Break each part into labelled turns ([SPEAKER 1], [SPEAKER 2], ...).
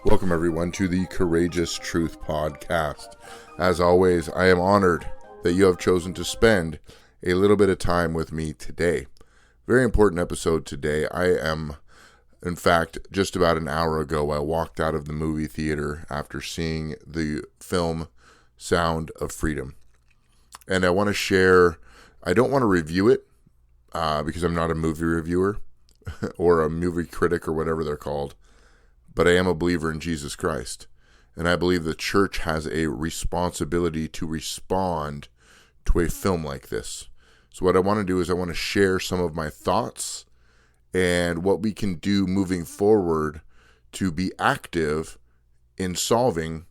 [SPEAKER 1] Welcome, everyone, to the Courageous Truth Podcast. As always, I am honored that you have chosen to spend a little bit of time with me today. Very important episode today. In fact, just about an hour ago, I walked out of the movie theater after seeing the film Sound of Freedom. And I want to share, I don't want to review it because I'm not a movie reviewer or a movie critic or whatever they're called. But I am a believer in Jesus Christ. And I believe the church has a responsibility to respond to a film like this. So what I want to do is I want to share some of my thoughts and what we can do moving forward to be active in solving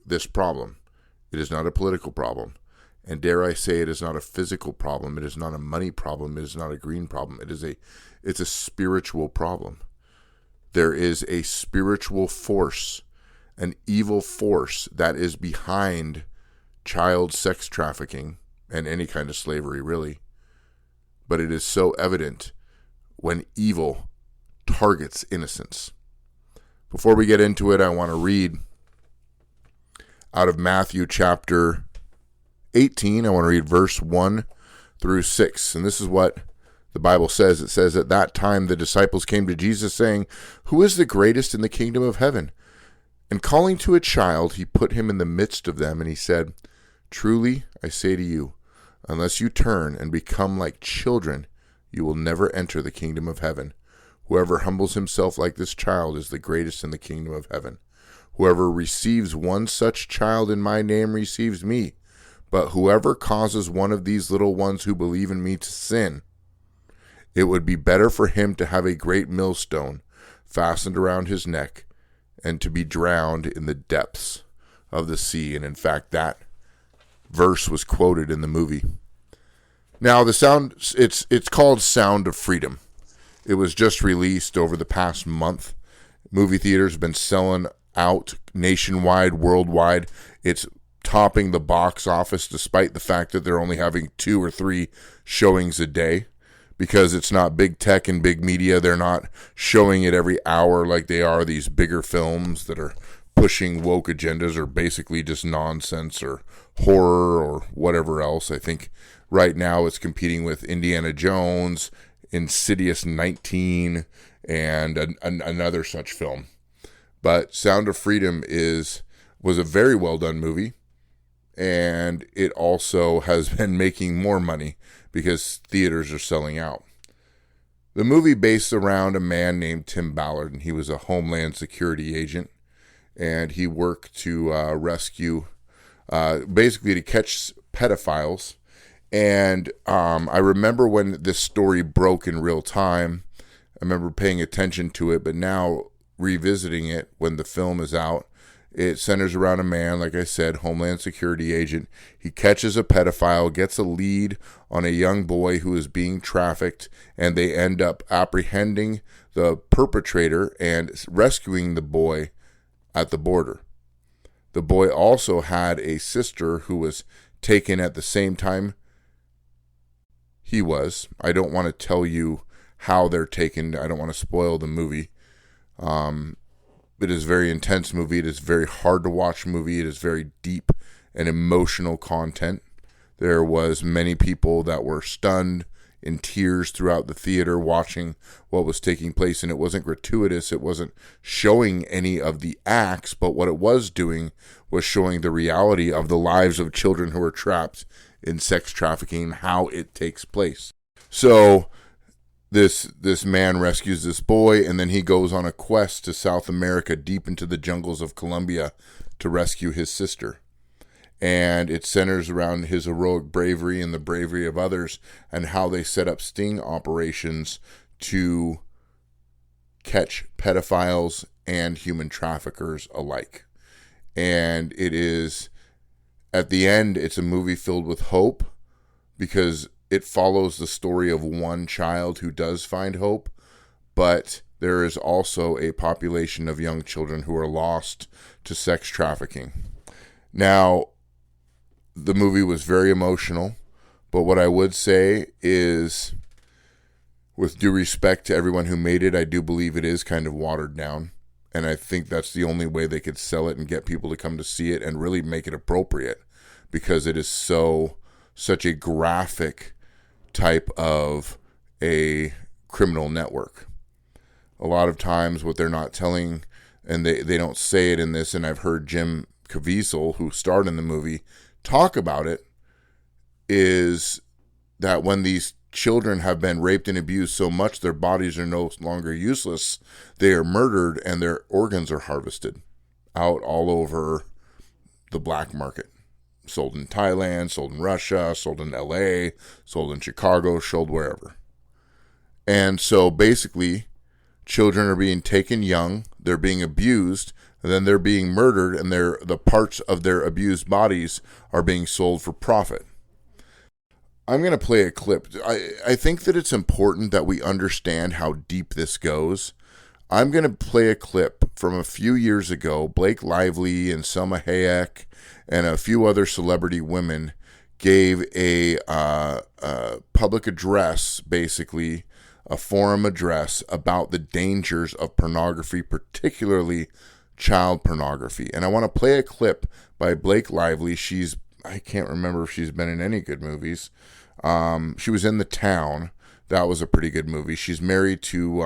[SPEAKER 1] this problem. It is not a political problem. And dare I say, it is not a physical problem. It is not a money problem. It is not a green problem. It's a spiritual problem. There is a spiritual force, an evil force that is behind child sex trafficking and any kind of slavery, really. But it is so evident when evil targets innocence. Before we get into it, I want to read out of Matthew chapter 18. I want to read verse 1 through 6. And this is what the Bible says. It says, "At that time the disciples came to Jesus saying, 'Who is the greatest in the kingdom of heaven?' And calling to a child, he put him in the midst of them, and he said, 'Truly I say to you, unless you turn and become like children, you will never enter the kingdom of heaven. Whoever humbles himself like this child is the greatest in the kingdom of heaven. Whoever receives one such child in my name receives me. But whoever causes one of these little ones who believe in me to sin, it would be better for him to have a great millstone fastened around his neck and to be drowned in the depths of the sea.'" And in fact, that verse was quoted in the movie. Now, it's called Sound of Freedom. It was just released over the past month. Movie theaters have been selling out nationwide, worldwide. It's topping the box office despite the fact that they're only having 2 or 3 showings a day. Because it's not big tech and big media. They're not showing it every hour like they are these bigger films that are pushing woke agendas or basically just nonsense or horror or whatever else. I think right now it's competing with Indiana Jones, Insidious 19, and another such film. But Sound of Freedom was a very well done movie. And it also has been making more money because theaters are selling out. The movie based around a man named Tim Ballard, and he was a Homeland Security agent, and he worked to rescue, basically to catch pedophiles. And I remember when this story broke in real time. I remember paying attention to it, but now revisiting it when the film is out, it centers around a man, like I said, Homeland Security agent. He catches a pedophile, gets a lead on a young boy who is being trafficked, and they end up apprehending the perpetrator and rescuing the boy at the border. The boy also had a sister who was taken at the same time he was. I don't want to tell you how they're taken. I don't want to spoil the movie. It is a very intense movie. It is a very hard to watch movie. It is very deep and emotional content. There was many people that were stunned in tears throughout the theater watching what was taking place. And it wasn't gratuitous. It wasn't showing any of the acts. But what it was doing was showing the reality of the lives of children who are trapped in sex trafficking, how it takes place. So This man rescues this boy, and then he goes on a quest to South America, deep into the jungles of Colombia, to rescue his sister. And it centers around his heroic bravery and the bravery of others, and how they set up sting operations to catch pedophiles and human traffickers alike. And it is, at the end, it's a movie filled with hope, because it follows the story of one child who does find hope, but there is also a population of young children who are lost to sex trafficking. Now, the movie was very emotional, but what I would say is, with due respect to everyone who made it, I do believe it is kind of watered down. And I think that's the only way they could sell it and get people to come to see it and really make it appropriate, because it is such a graphic type of a criminal network. A lot of times what they're not telling, and they don't say it in this, and I've heard Jim Caviezel, who starred in the movie, talk about it, is that when these children have been raped and abused so much their bodies are no longer useless, they are murdered and their organs are harvested out all over the black market. Sold in Thailand, sold in Russia, sold in LA, sold in Chicago, sold wherever. And so basically, children are being taken young, they're being abused, and then they're being murdered, and the parts of their abused bodies are being sold for profit. I'm going to play a clip. I think that it's important that we understand how deep this goes. I'm going to play a clip from a few years ago. Blake Lively and Selma Hayek and a few other celebrity women gave a public address, basically a forum address, about the dangers of pornography, particularly child pornography. And I want to play a clip by Blake Lively. I can't remember if she's been in any good movies. She was in The Town. That was a pretty good movie. She's married to,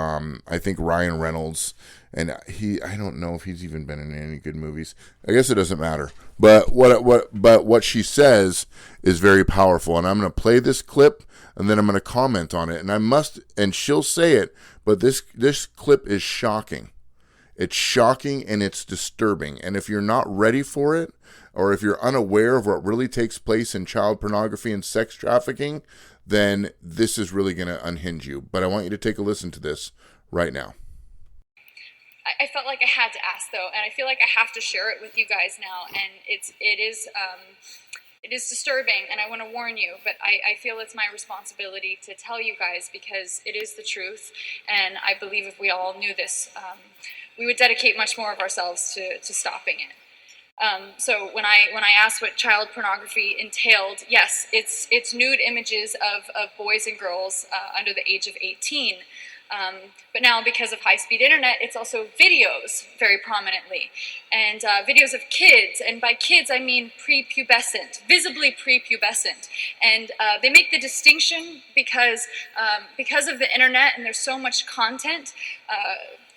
[SPEAKER 1] I think, Ryan Reynolds. And I don't know if he's even been in any good movies. I guess it doesn't matter. But what she says is very powerful. And I'm going to play this clip, and then I'm going to comment on it. And she'll say it, but this clip is shocking. It's shocking and it's disturbing. And if you're not ready for it, or if you're unaware of what really takes place in child pornography and sex trafficking, then this is really going to unhinge you. But I want you to take a listen to this right now.
[SPEAKER 2] I felt like I had to ask, though, and I feel like I have to share it with you guys now. And it is disturbing, and I want to warn you, but I feel it's my responsibility to tell you guys, because it is the truth, and I believe if we all knew this, we would dedicate much more of ourselves to stopping it. So when I asked what child pornography entailed, yes, it's nude images of boys and girls under the age of 18. But now, because of high-speed internet, it's also videos very prominently, and videos of kids, and by kids I mean prepubescent, visibly prepubescent, and they make the distinction because of the internet and there's so much content.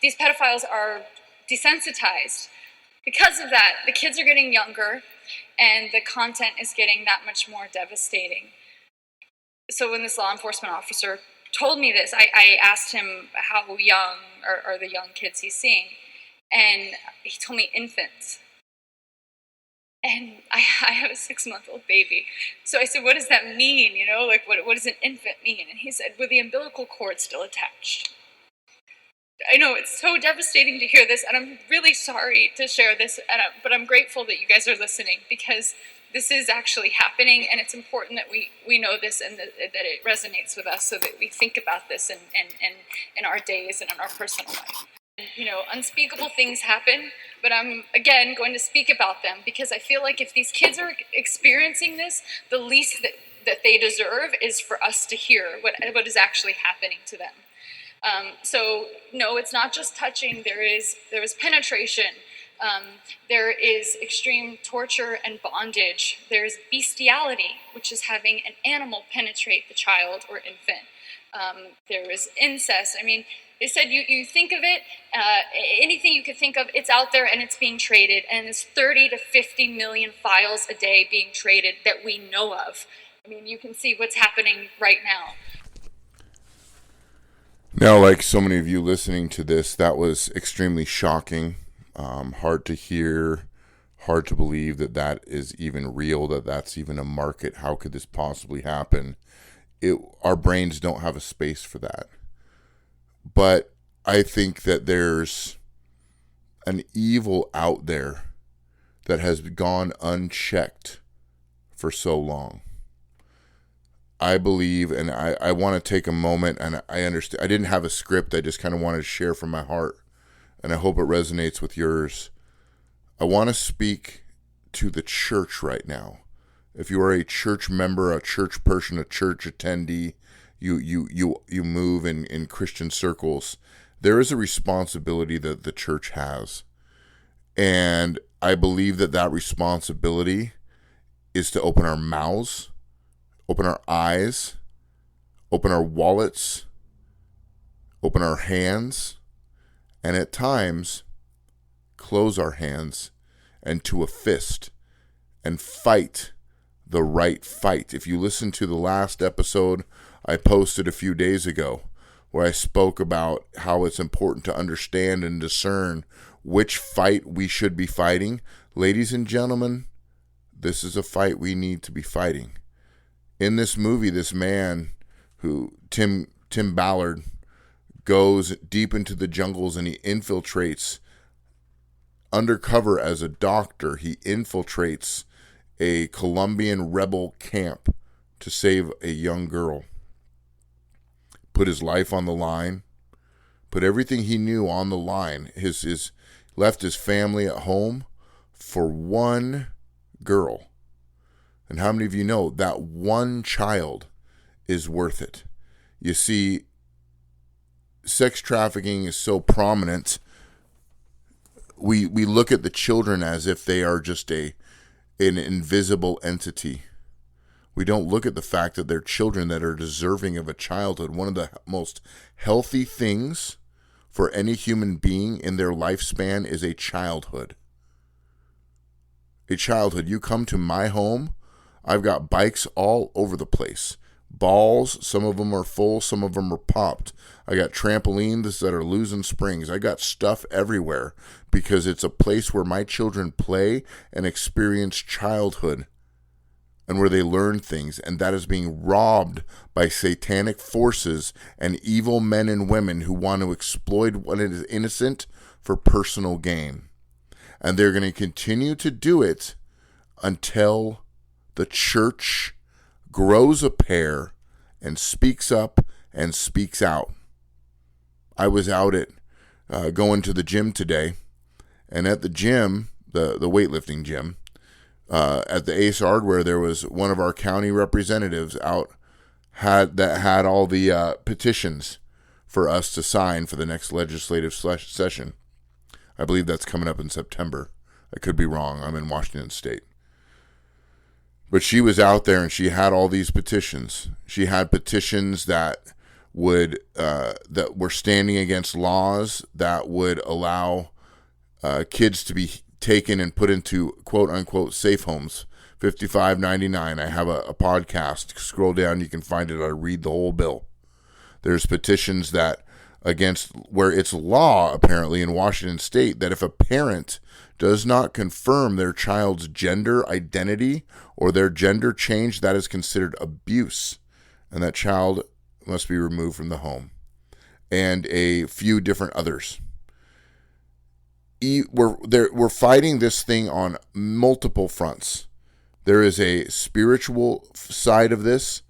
[SPEAKER 2] These pedophiles are desensitized. Because of that, the kids are getting younger, and the content is getting that much more devastating. So when this law enforcement officer told me this, I asked him how young are the young kids he's seeing, and he told me infants. And I have a 6-month-old baby. So I said, what does that mean? You know, like what does an infant mean? And he said, with the umbilical cord still attached. I know it's so devastating to hear this, and I'm really sorry to share this, but I'm grateful that you guys are listening, because this is actually happening, and it's important that we know this, and that it resonates with us, so that we think about this in our days and in our personal life. You know, unspeakable things happen, but I'm, again, going to speak about them, because I feel like if these kids are experiencing this, the least that they deserve is for us to hear what is actually happening to them. So no, it's not just touching. There is penetration. There is extreme torture and bondage. There is bestiality, which is having an animal penetrate the child or infant. There is incest. I mean, they said you think of it, anything you could think of, it's out there and it's being traded. And there's 30 to 50 million files a day being traded that we know of. I mean, you can see what's happening right now.
[SPEAKER 1] Now, like so many of you listening to this, that was extremely shocking, hard to hear, hard to believe that is even real, that's even a market. How could this possibly happen? Our brains don't have a space for that. But I think that there's an evil out there that has gone unchecked for so long. I believe, and I want to take a moment, and I understand, I didn't have a script, I just kind of wanted to share from my heart, and I hope it resonates with yours. I want to speak to the church right now. If you are a church member, a church person, a church attendee, you move in Christian circles, there is a responsibility that the church has. And I believe that that responsibility is to open our mouths, open our eyes, open our wallets, open our hands, and at times close our hands and to a fist and fight the right fight. If you listen to the last episode I posted a few days ago, where I spoke about how it's important to understand and discern which fight we should be fighting, ladies and gentlemen, this is a fight we need to be fighting. In this movie, this man who, Tim Ballard, goes deep into the jungles and he infiltrates, undercover as a doctor, he infiltrates a Colombian rebel camp to save a young girl. Put his life on the line, put everything he knew on the line, left his family at home for one girl. And how many of you know that one child is worth it? You see, sex trafficking is so prominent. We look at the children as if they are just an invisible entity. We don't look at the fact that they're children that are deserving of a childhood. One of the most healthy things for any human being in their lifespan is a childhood. A childhood. You come to my home, I've got bikes all over the place. Balls, some of them are full, some of them are popped. I got trampolines that are losing springs. I got stuff everywhere because it's a place where my children play and experience childhood and where they learn things, and that is being robbed by satanic forces and evil men and women who want to exploit what is innocent for personal gain. And they're going to continue to do it until the church grows a pair and speaks up and speaks out. I was out at going to the gym today, and at the gym, the weightlifting gym, at the Ace Hardware, there was one of our county representatives out that had all the petitions for us to sign for the next legislative session. I believe that's coming up in September. I could be wrong. I'm in Washington State. But she was out there and she had all these petitions. She had petitions that were standing against laws that would allow kids to be taken and put into quote unquote safe homes. $55.99. I have a podcast. Scroll down, you can find it. I read the whole bill. There's petitions that against where it's law apparently in Washington State that if a parent does not confirm their child's gender identity or their gender change, that is considered abuse, and that child must be removed from the home, and a few different others. We're fighting this thing on multiple fronts. There is a spiritual side of this,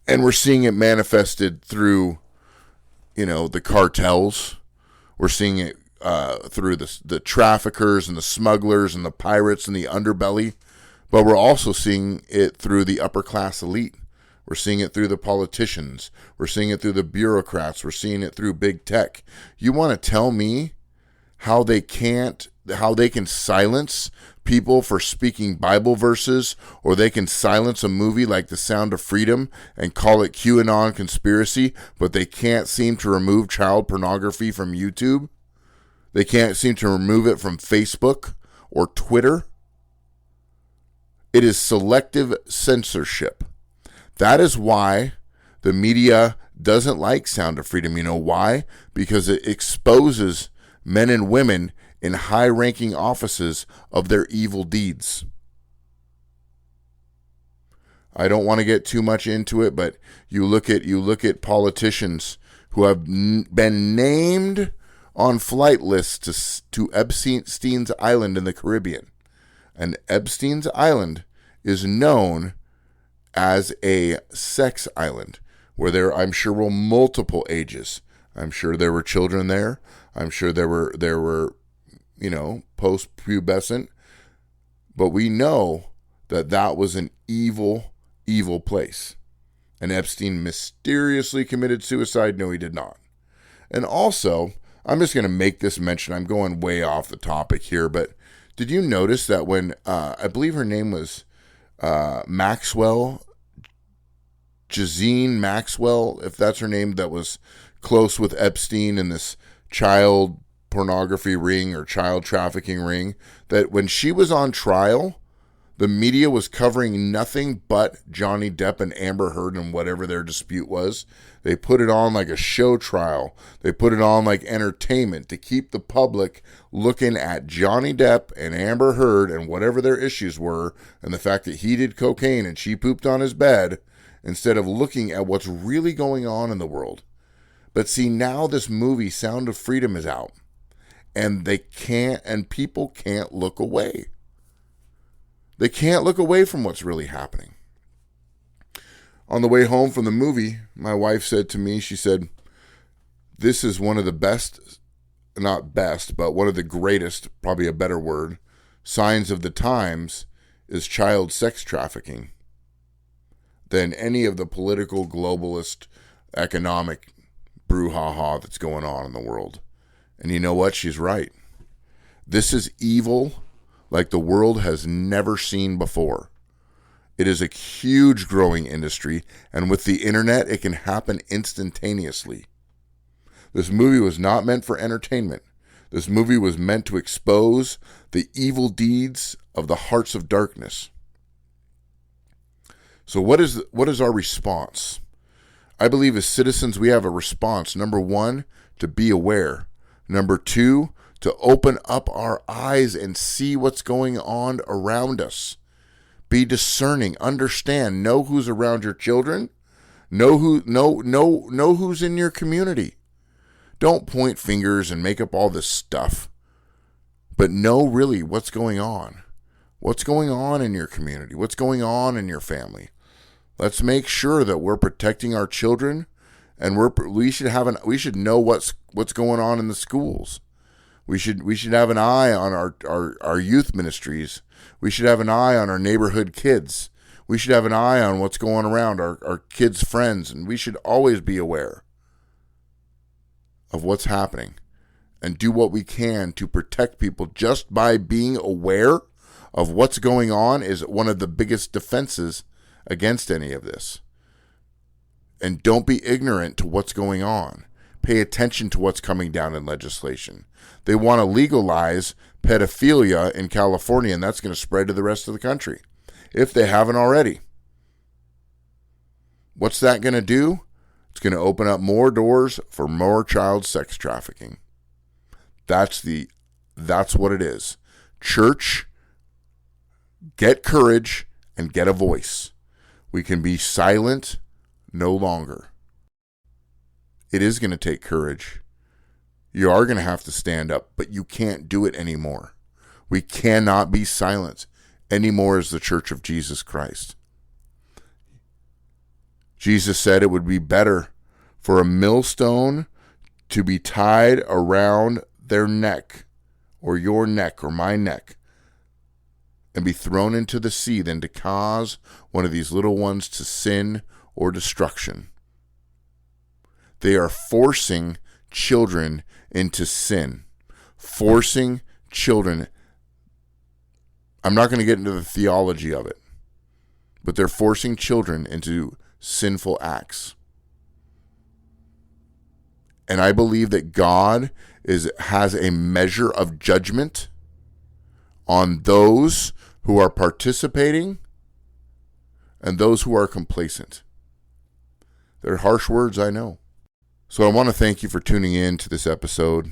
[SPEAKER 1] and we're seeing it manifested through, the cartels. We're seeing it through the traffickers and the smugglers and the pirates and the underbelly, but we're also seeing it through the upper class elite. We're seeing it through the politicians. We're seeing it through the bureaucrats. We're seeing it through big tech. You want to tell me how they can silence people for speaking Bible verses, or they can silence a movie like The Sound of Freedom and call it QAnon conspiracy, but they can't seem to remove child pornography from YouTube? They can't seem to remove it from Facebook or Twitter? It is selective censorship. That is why the media doesn't like Sound of Freedom. You know why? Because it exposes men and women in high-ranking offices of their evil deeds. I don't want to get too much into it, but you look at politicians who have been named on flight lists to Epstein's Island in the Caribbean. And Epstein's Island is known as a sex island where I'm sure were multiple ages. I'm sure there were children there. I'm sure there were post-pubescent. But we know that was an evil, evil place. And Epstein mysteriously committed suicide. No, he did not. And also, I'm just going to make this mention. I'm going way off the topic here, but did you notice that when, I believe her name was Maxwell, Jazine Maxwell, if that's her name, that was close with Epstein in this child pornography ring or child trafficking ring, that when she was on trial, the media was covering nothing but Johnny Depp and Amber Heard and whatever their dispute was. They put it on like a show trial. They put it on like entertainment to keep the public looking at Johnny Depp and Amber Heard and whatever their issues were, and the fact that he did cocaine and she pooped on his bed, instead of looking at what's really going on in the world. But see, now this movie, Sound of Freedom, is out. And people can't look away. They can't look away from what's really happening. On the way home from the movie, my wife said to me, she said, this is one of the best, not best, but one of the greatest, probably a better word, signs of the times is child sex trafficking than any of the political, globalist, economic brouhaha that's going on in the world. And you know what? She's right. This is evil like the world has never seen before. It is a huge growing industry, and with the internet, it can happen instantaneously. This movie was not meant for entertainment. This movie was meant to expose the evil deeds of the hearts of darkness. So what is our response? I believe as citizens we have a response. Number one, to be aware. Number two, to open up our eyes and see what's going on around us. Be discerning, understand, know who's around your children, know who's in your community. Don't point fingers and make up all this stuff, but know really what's going on. What's going on in your community? What's going on in your family? Let's make sure that we're protecting our children, and we should know what's going on in the schools. We should have an eye on our youth ministries. We should have an eye on our neighborhood kids. We should have an eye on what's going around our kids' friends, and we should always be aware of what's happening and do what we can to protect people. Just by being aware of what's going on is one of the biggest defenses against any of this. And don't be ignorant to what's going on. Pay attention to what's coming down in legislation. They want to legalize pedophilia in California, and that's going to spread to the rest of the country, if they haven't already. What's that going to do? It's going to open up more doors for more child sex trafficking. That's what it is. Church, get courage and get a voice. We can be silent no longer. It is going to take courage. You are going to have to stand up, but you can't do it anymore. We cannot be silent anymore as the Church of Jesus Christ. Jesus said it would be better for a millstone to be tied around their neck, or your neck, or my neck, and be thrown into the sea than to cause one of these little ones to sin or destruction. They are forcing children into sin. Forcing children. I'm not going to get into the theology of it, but they're forcing children into sinful acts. And I believe that God has a measure of judgment on those who are participating and those who are complacent. They're harsh words, I know. So I want to thank you for tuning in to this episode.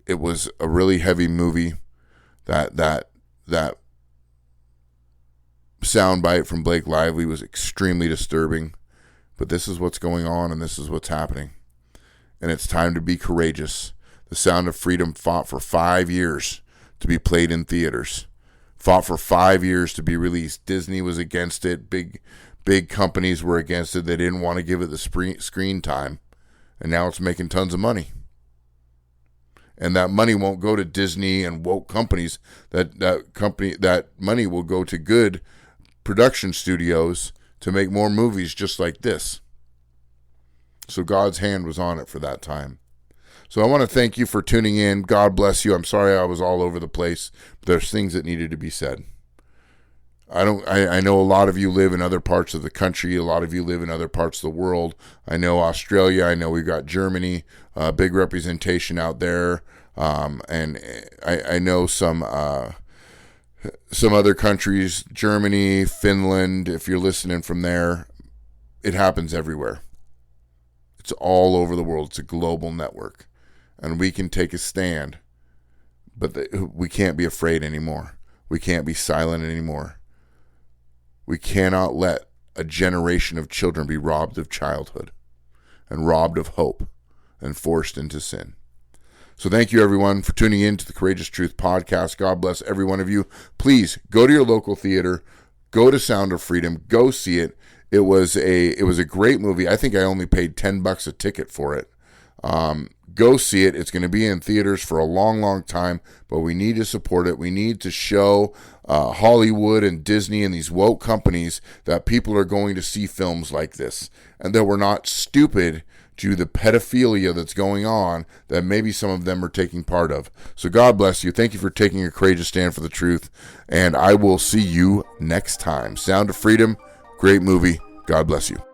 [SPEAKER 1] It was a really heavy movie. That soundbite from Blake Lively was extremely disturbing. But this is what's going on, and this is what's happening. And it's time to be courageous. The Sound of Freedom fought for 5 years to be played in theaters. Fought for 5 years to be released. Disney was against it. Big companies were against it. They didn't want to give it the screen time. And now it's making tons of money. And that money won't go to Disney and woke companies. That money will go to good production studios to make more movies just like this. So God's hand was on it for that time. So I want to thank you for tuning in. God bless you. I'm sorry I was all over the place. There's things that needed to be said. I know a lot of you live in other parts of the country. A lot of you live in other parts of the world. I know Australia. I know we've got Germany, big representation out there. And I know some other countries, Germany, Finland, if you're listening from there. It happens everywhere. It's all over the world. It's a global network. And we can take a stand, but we can't be afraid anymore. We can't be silent anymore. We cannot let a generation of children be robbed of childhood and robbed of hope and forced into sin. So thank you, everyone, for tuning in to the Courageous Truth Podcast. God bless every one of you. Please go to your local theater. Go to Sound of Freedom. Go see it. It was a great movie. I think I only paid $10 a ticket for it. Go see it. It's going to be in theaters for a long, long time, but we need to support it. We need to show Hollywood and Disney and these woke companies that people are going to see films like this and that we're not stupid to the pedophilia that's going on that maybe some of them are taking part of. So God bless you. Thank you for taking a courageous stand for the truth, and I will see you next time. Sound of Freedom, great movie. God bless you.